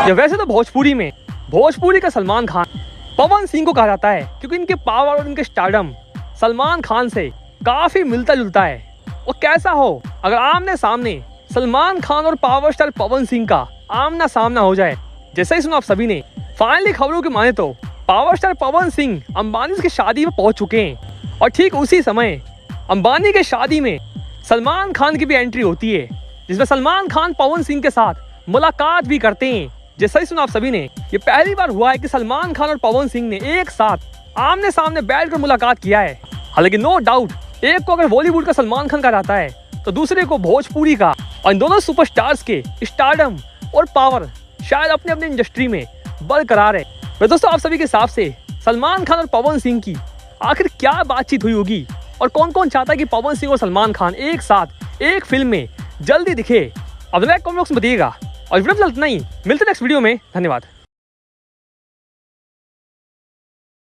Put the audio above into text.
या वैसे तो भोजपुरी का सलमान खान पवन सिंह को कहा जाता है क्योंकि इनके पावर और इनके स्टारडम सलमान खान से काफी मिलता जुलता है। और कैसा हो अगर आमने सामने सलमान खान और पावर स्टार पवन सिंह का आमना सामना हो जाए। जैसा ही सुना आप सभी ने, फाइनली खबरों की माने तो पावर स्टार पवन सिंह अंबानी की शादी में पहुंच चुके हैं और ठीक उसी समय अंबानी के शादी में सलमान खान की भी एंट्री होती है, जिसमें सलमान खान पवन सिंह के साथ मुलाकात भी करते हैं। जैसा ही सुना आप सभी ने, ये पहली बार हुआ है कि सलमान खान और पवन सिंह ने एक साथ आमने सामने बैठकर मुलाकात किया है। हालांकि नो डाउट एक को अगर बॉलीवुड का सलमान खान कहा जाता है तो दूसरे को भोजपुरी का, और इन दोनों सुपरस्टार्स के स्टारडम और पावर शायद अपने अपने इंडस्ट्री में बरकरार है। वह दोस्तों आप सभी के हिसाब से सलमान खान और पवन सिंह की आखिर क्या बातचीत हुई होगी और कौन कौन चाहता है कि पवन सिंह और सलमान खान एक साथ एक फिल्म में जल्दी दिखे? अब कमेंट बॉक्स में बताइएगा और वीडियो इतना ही, मिलते नेक्स्ट वीडियो में। धन्यवाद।